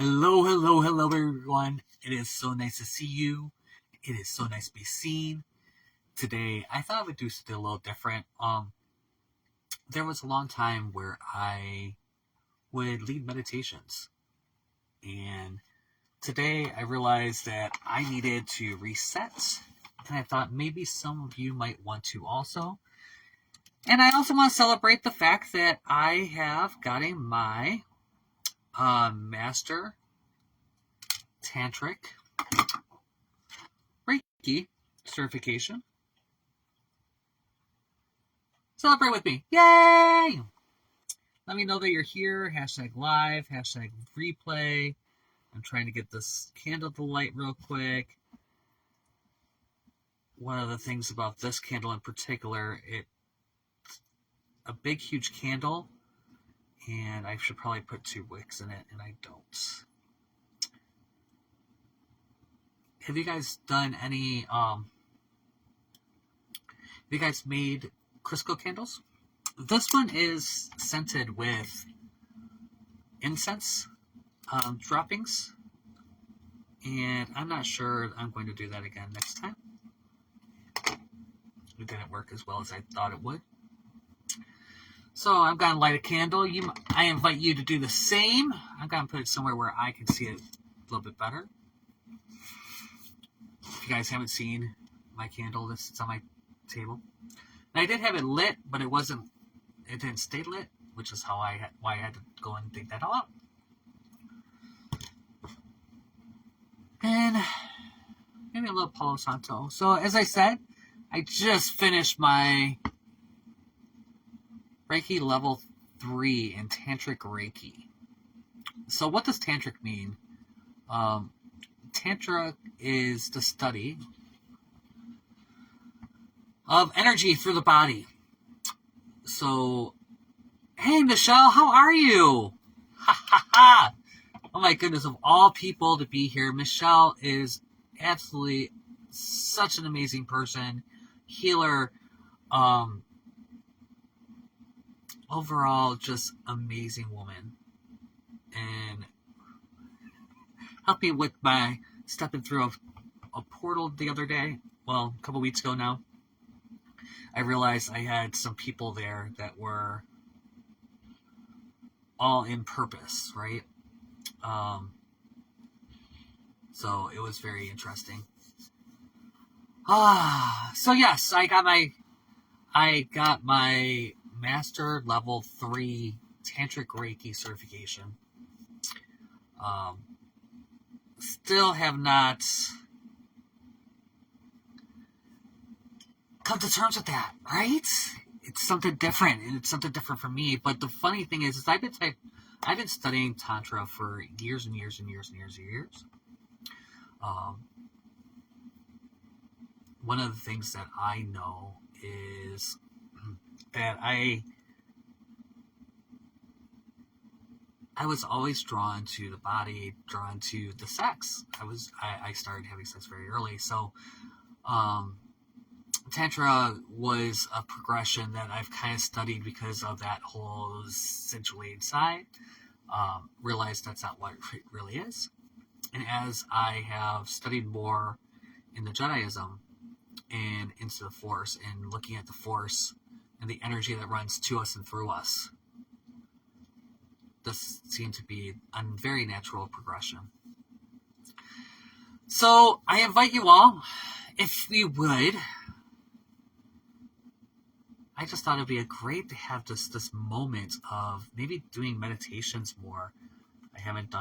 Hello, hello, hello, everyone. It is so nice to see you. It is so nice to be seen. Today, I thought I would do something a little different. There was a long time where I would lead meditations, and today I realized that I needed to reset, and I thought maybe some of you might want to also. And I also want to celebrate the fact that I have gotten my Master Tantric Reiki certification. Celebrate with me. Yay! Let me know that you're here. Hashtag live, hashtag replay. I'm trying to get this candle to light real quick. One of the things about this candle in particular, it's a big, huge candle, and I should probably put 2 wicks in it, and I don't. Have you guys done any, have you guys made Crisco candles? This one is scented with incense droppings, and I'm not sure I'm going to do that again next time. It didn't work as well as I thought it would. So I'm going to light a candle. I invite you to do the same. I'm going to put it somewhere where I can see it a little bit better. If you guys haven't seen my candle, this is on my table. And I did have it lit, but it didn't stay lit, which is why I had to go and dig that all out. And maybe a little Palo Santo. So as I said, I just finished my Reiki level 3 in Tantric Reiki. So what does Tantric mean? Tantra is the study of energy through the body. So, hey Michelle, how are you? Ha ha ha! Oh my goodness, of all people to be here, Michelle is absolutely such an amazing person, healer, overall just amazing woman, and helped me with my stepping through a portal the other day, well, a couple weeks ago now. I realized I had some people there that were all in purpose, right? So it was very interesting. So yes, I got my Master Level 3 Tantric Reiki certification. Still have not come to terms with that, right? It's something different, and it's something different for me. But the funny thing is I've been studying Tantra for years and years and years and years and years. One of the things that I know is that I was always drawn to the body, drawn to the sex. I started having sex very early, so Tantra was a progression that I've kind of studied because of that whole sensuated side. Realized that's not what it really is. And as I have studied more in the Jediism and into the Force, and looking at the Force and the energy that runs to us and through us, this seemed to be a very natural progression. So I invite you all, if you would, I just thought it'd be great to have just this moment of maybe doing meditations more. I haven't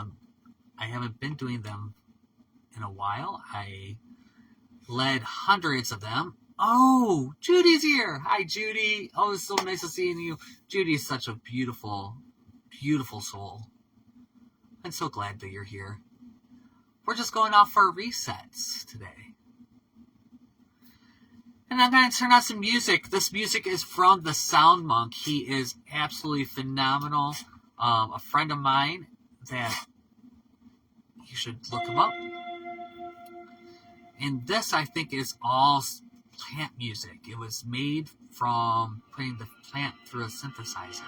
been doing them in a while. I led hundreds of them. Oh, Judy's here. Hi, Judy. Oh, it's so nice to see you. Judy is such a beautiful, beautiful soul. I'm so glad that you're here. We're just going off for resets today. And I'm going to turn on some music. This music is from the Sound Monk. He is absolutely phenomenal. A friend of mine that you should look him up. And this, I think, is all plant music. It was made from putting the plant through a synthesizer,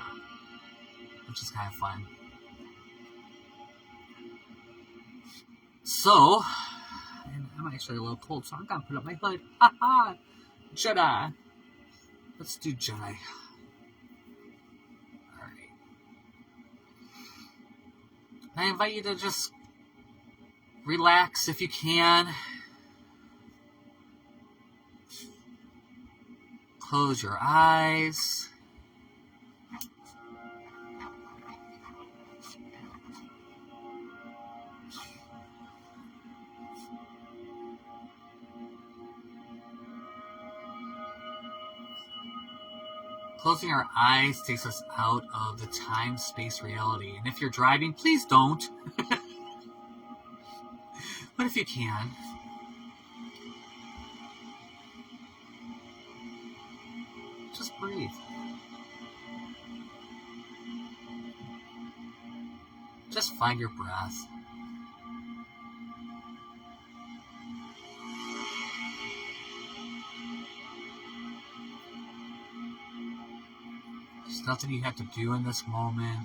which is kind of fun. So, and I'm actually a little cold, so I'm gonna put up my hood. Ha ha! Jedi. Let's do Jedi. Alright. I invite you to just relax if you can. Close your eyes. Closing our eyes takes us out of the time-space reality. And if you're driving, please don't. But if you can, just breathe. Just find your breath. There's nothing you have to do in this moment.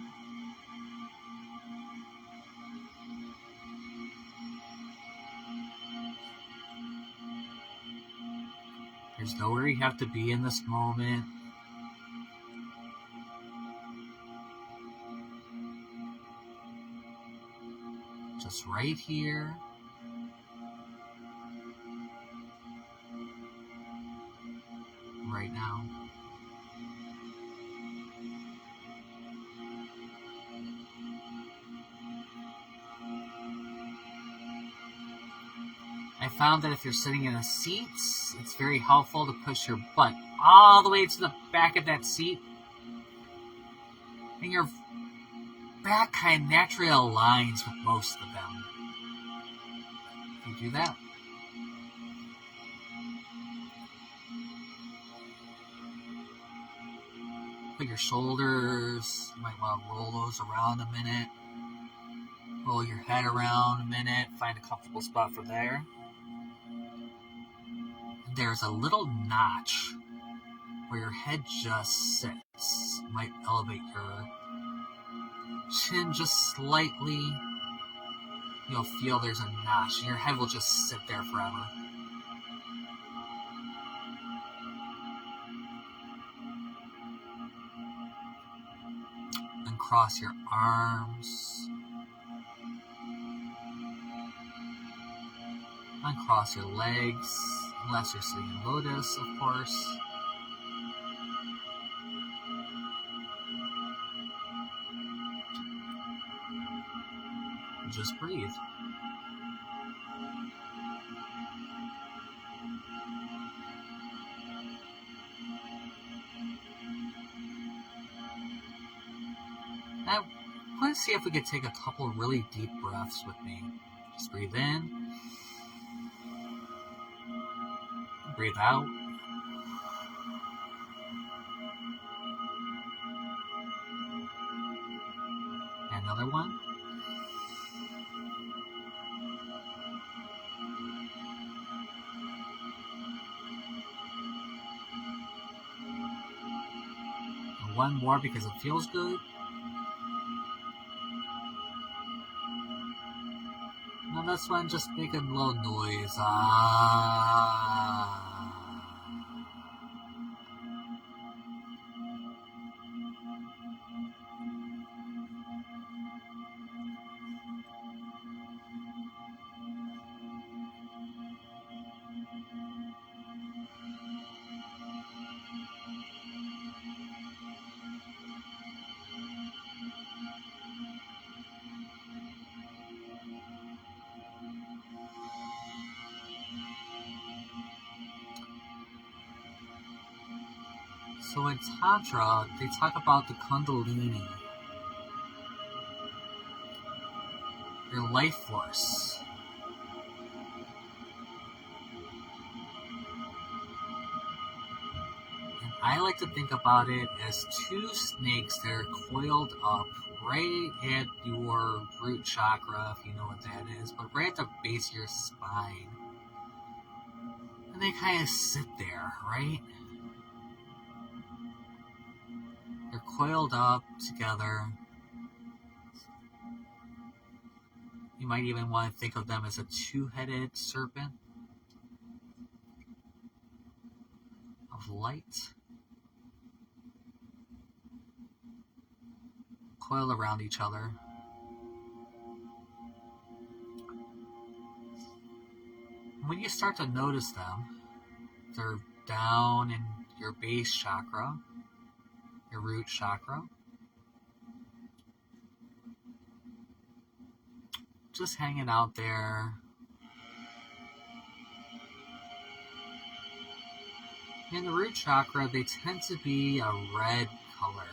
There's nowhere you have to be in this moment. Just right here. Right now. I found that if you're sitting in a seat, it's very helpful to push your butt all the way to the back of that seat. And your back kind of naturally aligns with most of them. If you do that, put your shoulders, you might want to roll those around a minute. Roll your head around a minute. Find a comfortable spot for there. There's a little notch where your head just sits. You might elevate your chin just slightly. You'll feel there's a notch, and your head will just sit there forever. Then cross your arms. Uncross your legs, unless you're sitting in lotus, of course. Just breathe. Now, let's see if we could take a couple really deep breaths with me. Just breathe in. Breathe out. Another one. And one more because it feels good. Now this one, just make a little noise. Ah. So in Tantra, they talk about the Kundalini, your life force. And I like to think about it as two snakes that are coiled up right at your root chakra, if you know what that is, but right at the base of your spine. And they kind of sit there, right? They're coiled up together. You might even want to think of them as a two-headed serpent of light, coiled around each other. When you start to notice them, they're down in your base chakra, your root chakra. Just hanging out there. In the root chakra, they tend to be a red color.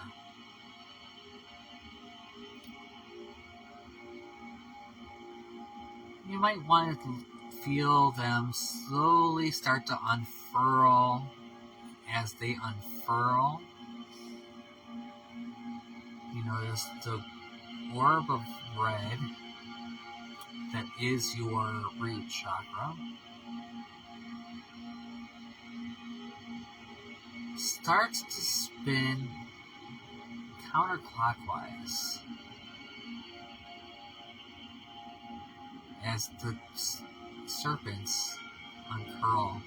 You might want to feel them slowly start to unfurl. As they unfurl, you notice the orb of red that is your root chakra starts to spin counterclockwise as the serpents uncurl.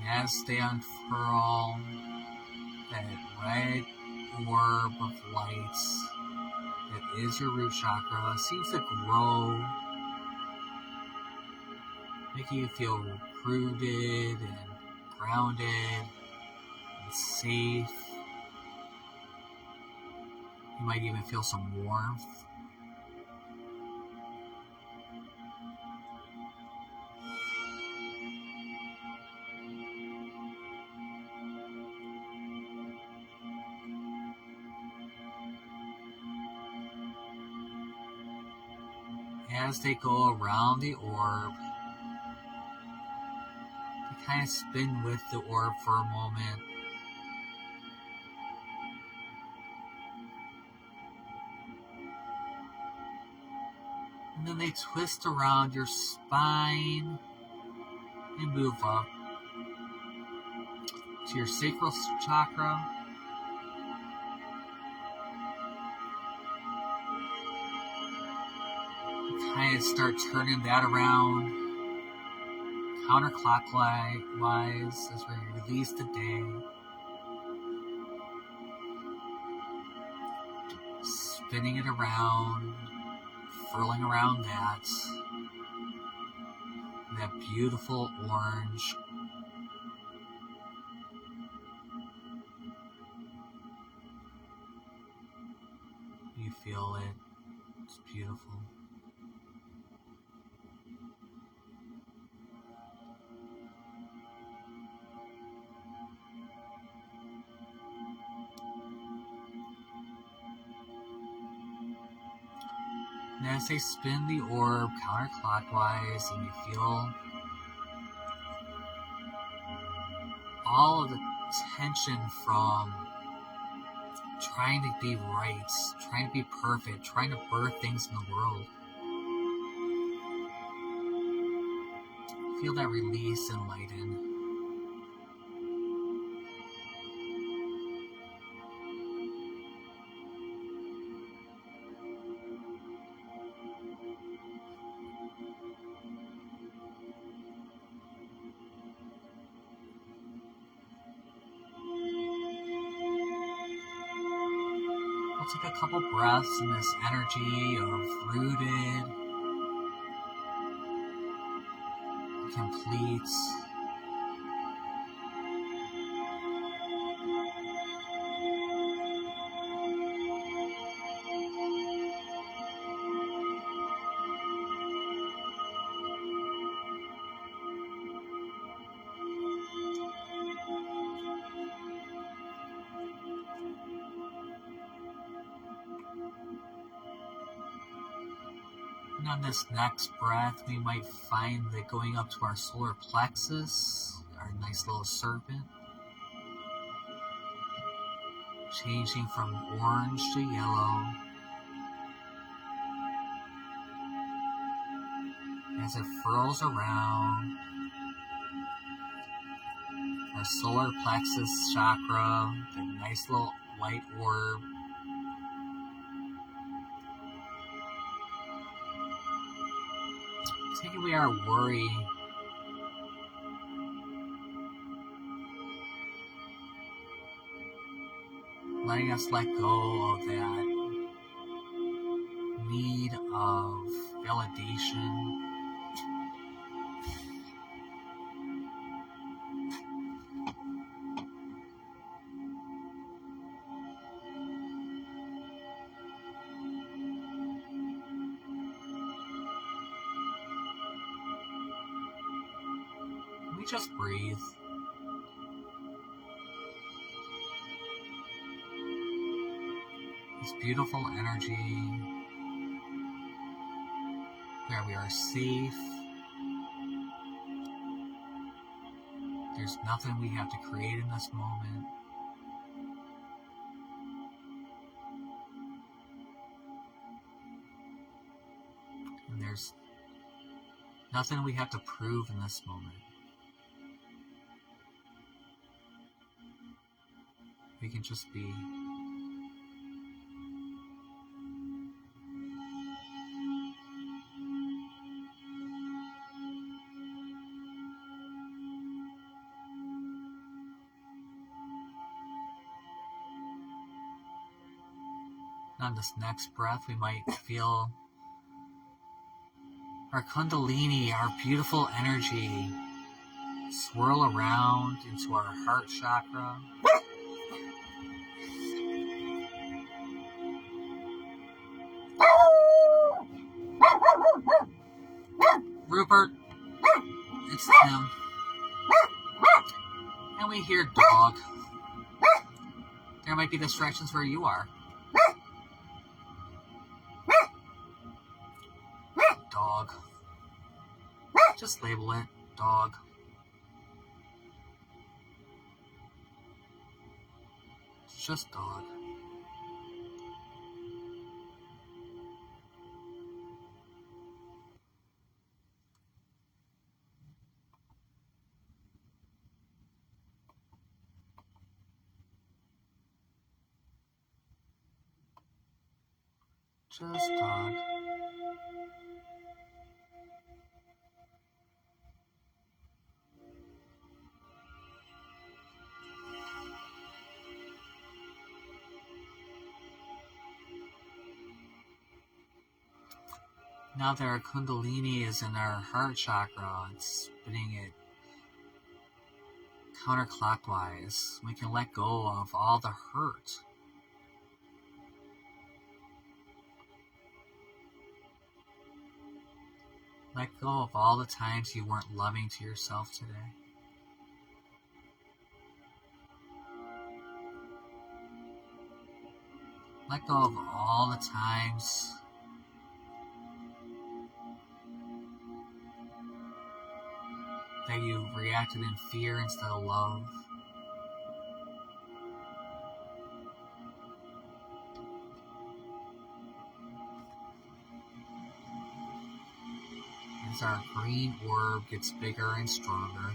As they unfurl, that red orb of light that is your root chakra seems to grow, making you feel rooted and grounded and safe. You might even feel some warmth. As they go around the orb, they kind of spin with the orb for a moment. And then they twist around your spine and move up to your sacral chakra. You kind of start turning that around counterclockwise as we release the day. Spinning it around, furling around that beautiful orange. You feel it. It's beautiful. And as they spin the orb counterclockwise, and you feel all of the tension from trying to be right, trying to be perfect, trying to birth things in the world. Feel that release and lighten. We'll take a couple breaths in this energy of rooted, complete, and on this next breath, we might find that going up to our solar plexus, our a nice little serpent, changing from orange to yellow as it furls around our solar plexus chakra, the nice little white orb. Taking away our worry, letting us let go of that need of validation. We just breathe. This beautiful energy where we are safe. There's nothing we have to create in this moment. And there's nothing we have to prove in this moment. We can just be. On this next breath, we might feel our Kundalini, our beautiful energy, swirl around into our heart chakra. Rupert, it's him. And we hear dog. There might be distractions where you are. Dog. Just label it dog. It's just dog. Just dog. Now that our Kundalini is in our heart chakra, it's spinning it counterclockwise. We can let go of all the hurt. Let go of all the times you weren't loving to yourself today. Let go of all the times that you reacted in fear instead of love. As our green orb gets bigger and stronger,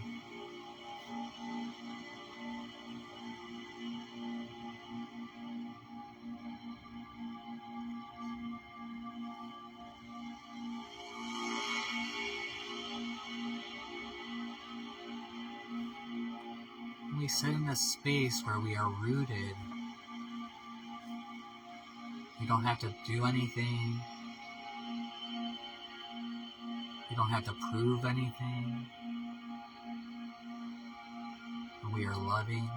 we sit in a space where we are rooted. We don't have to do anything. We don't have to prove anything. And we are loving.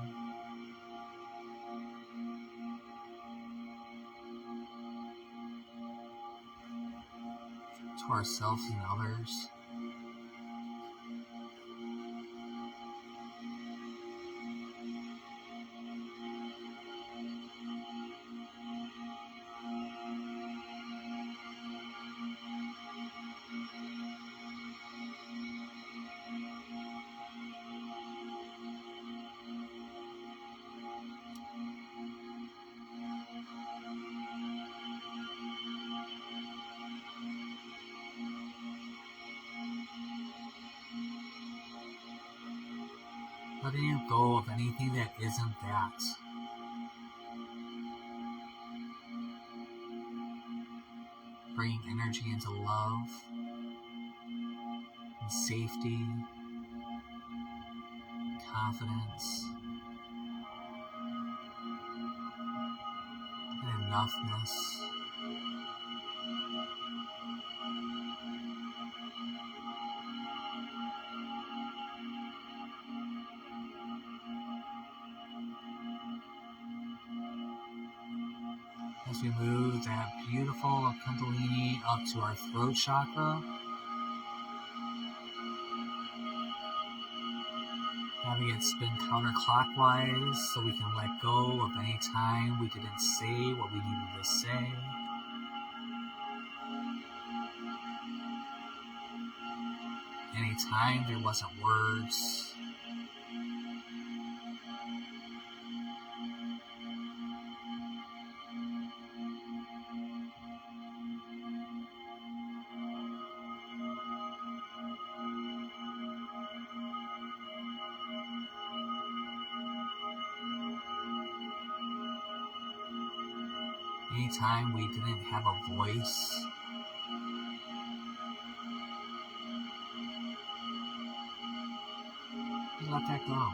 To ourselves and others. letting go of anything that isn't that. Bringing energy into love and safety, confidence, and enoughness. As we move that beautiful Kundalini up to our throat chakra, having it spin counterclockwise so we can let go of any time we didn't say what we needed to say. Anytime there wasn't words. Anytime we didn't have a voice. We let that go.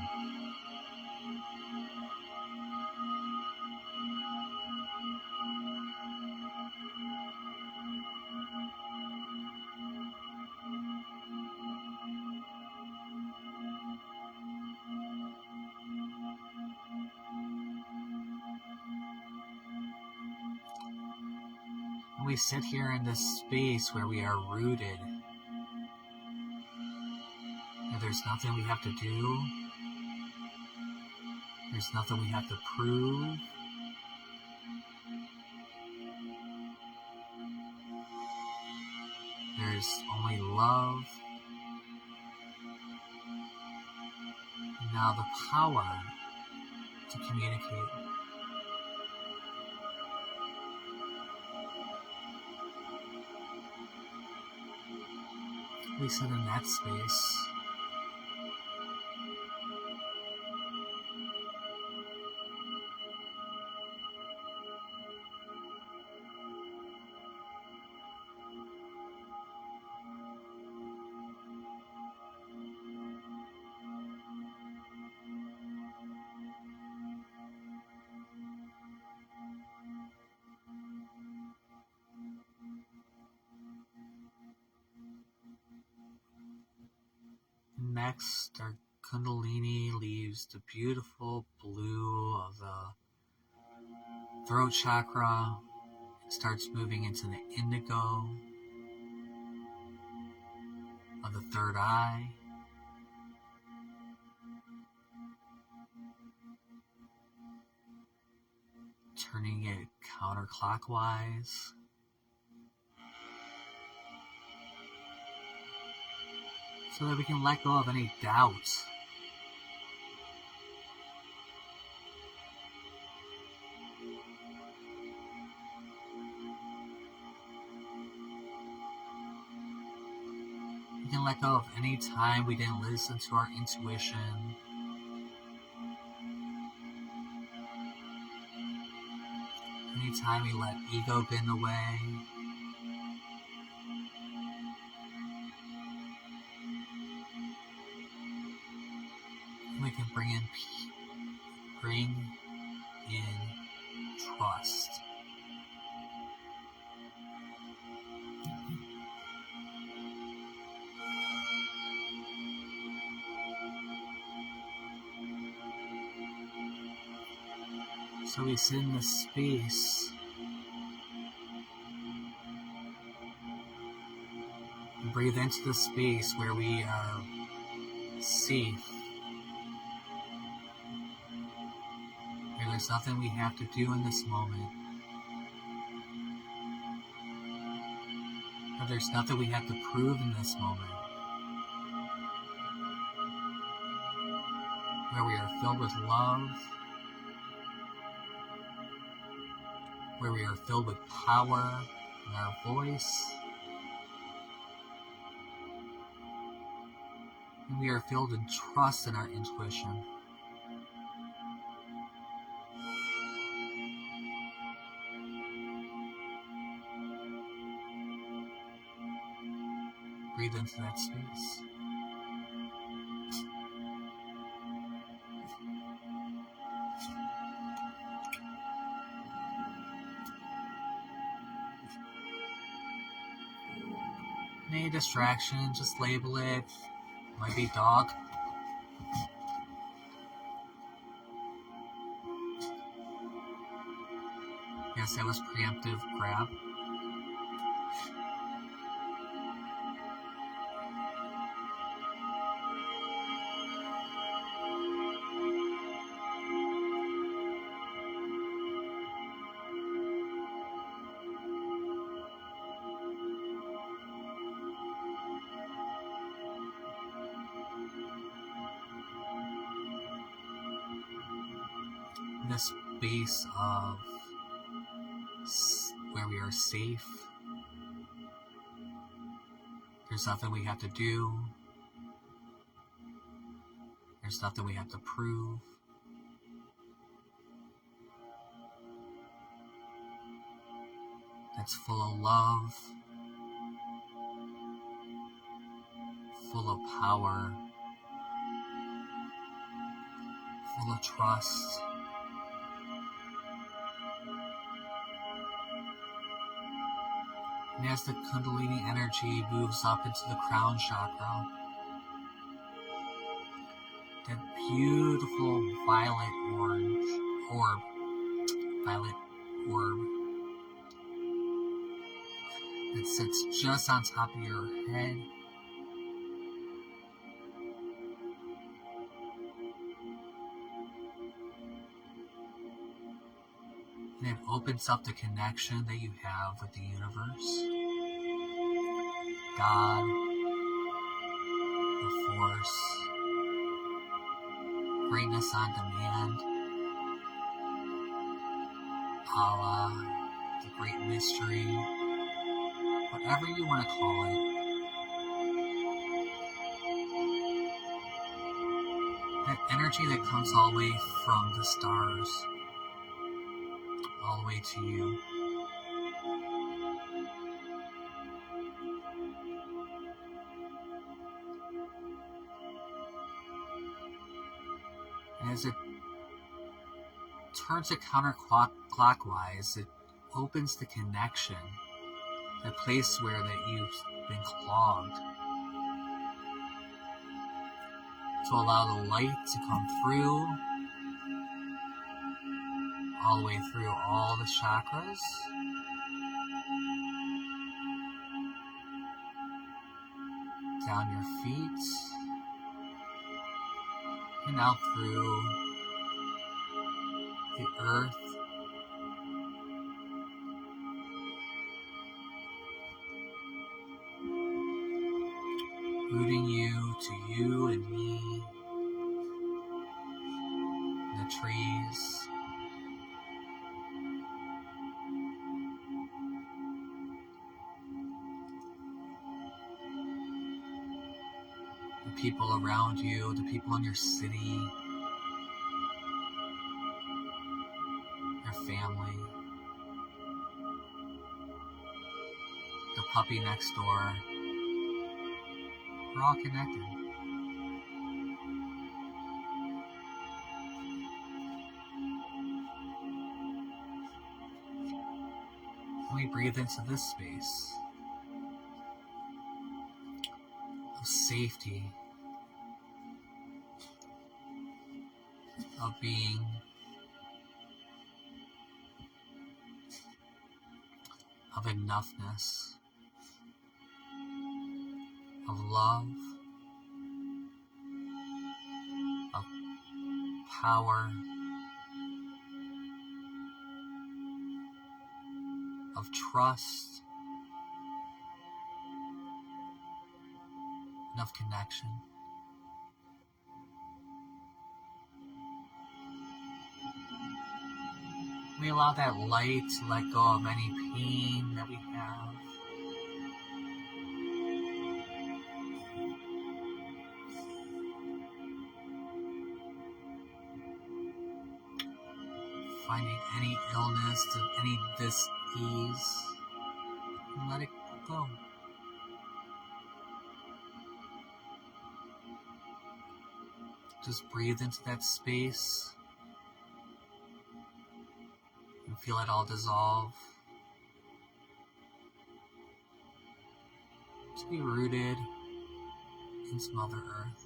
And we sit here in this space where we are rooted. And there's nothing we have to do. There's nothing we have to prove. There's only love. And now the power to communicate. We sit in that space. Next, our Kundalini leaves the beautiful blue of the throat chakra. It starts moving into the indigo of the third eye. Turning it counterclockwise. So that we can let go of any doubt. We can let go of any time we didn't listen to our intuition. Anytime we let ego get in the way. We can bring in trust. So we sit in this space and breathe into the space where we are safe. Where there's nothing we have to do in this moment. Where there's nothing we have to prove in this moment. Where we are filled with love. Where we are filled with power in our voice. And we are filled with trust in our intuition. Breathe into that space. Any distraction, just label it. Might be dog. Yes, that was preemptive grab. This space of where we are safe. There's nothing we have to do. There's nothing we have to prove. It's full of love, full of power, full of trust. And as the Kundalini energy moves up into the crown chakra, that beautiful violet orb that sits just on top of your head. And it opens up the connection that you have with the universe, God, the force, greatness on demand, Allah, the great mystery, whatever you want to call it. That energy that comes all the way from the stars, all the way to you. As it turns it counterclockwise, it opens the connection, the place where that you've been clogged, to allow the light to come through, all the way through all the chakras, down your feet, and out through the earth, rooting you to you and me, the trees, the people around you, the people in your city, your family, the puppy next door. We're all connected. We breathe into this space of safety, of being, of enoughness, of love, of power, of trust, and of connection. We allow that light to let go of any pain that we have. finding any illness, any dis-ease, and let it go. Just breathe into that space and feel it all dissolve. Just be rooted into Mother Earth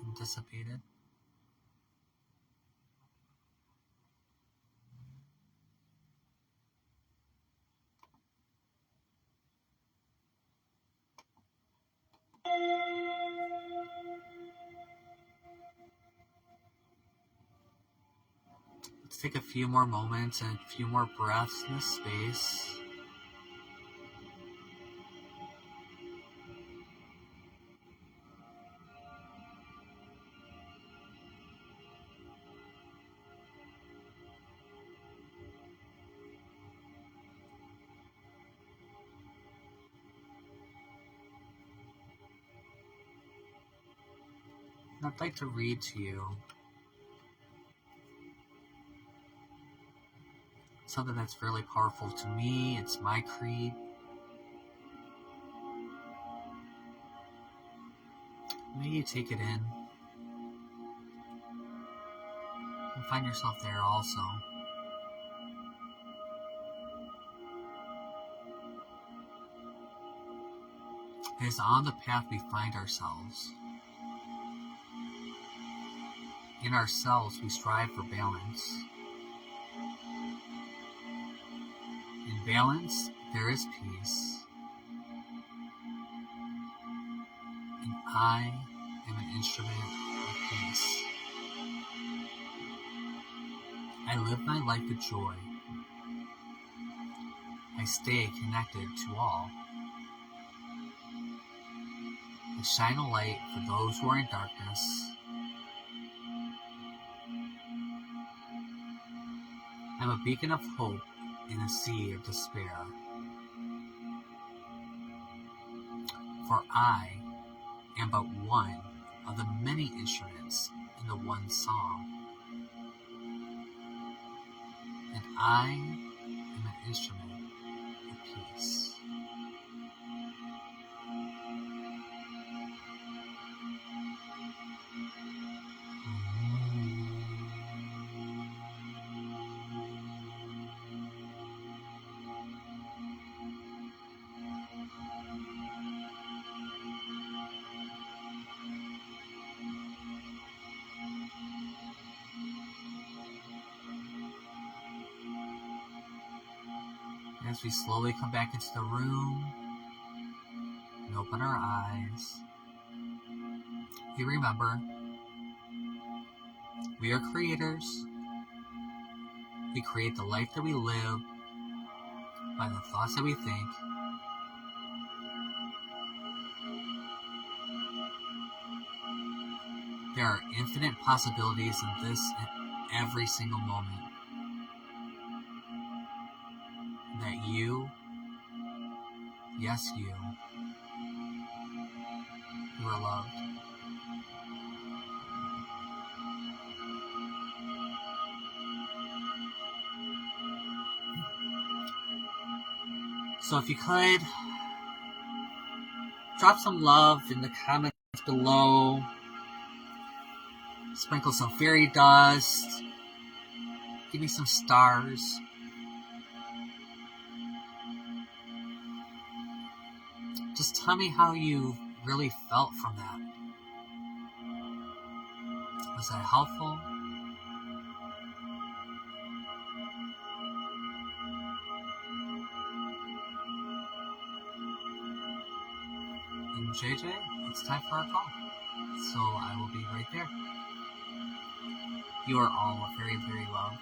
and dissipated. Let's take a few more moments and a few more breaths in this space. And I'd like to read to you something that's really powerful to me. It's my creed. May you take it in and find yourself there also. It is on the path we find ourselves. In ourselves, we strive for balance. In balance, there is peace. And I am an instrument of peace. I live my life with joy. I stay connected to all. I shine a light for those who are in darkness. I'm a beacon of hope in a sea of despair. For I am but one of the many instruments in the one song. And I am an instrument of peace. As we slowly come back into the room and open our eyes, we remember we are creators. We create the life that we live by the thoughts that we think. There are infinite possibilities in this and every single moment. That you, yes you are loved. So if you could, drop some love in the comments below. Sprinkle some fairy dust. Give me some stars. Just tell me how you really felt from that. Was that helpful? And JJ, it's time for our call. So I will be right there. You are all very, very loved.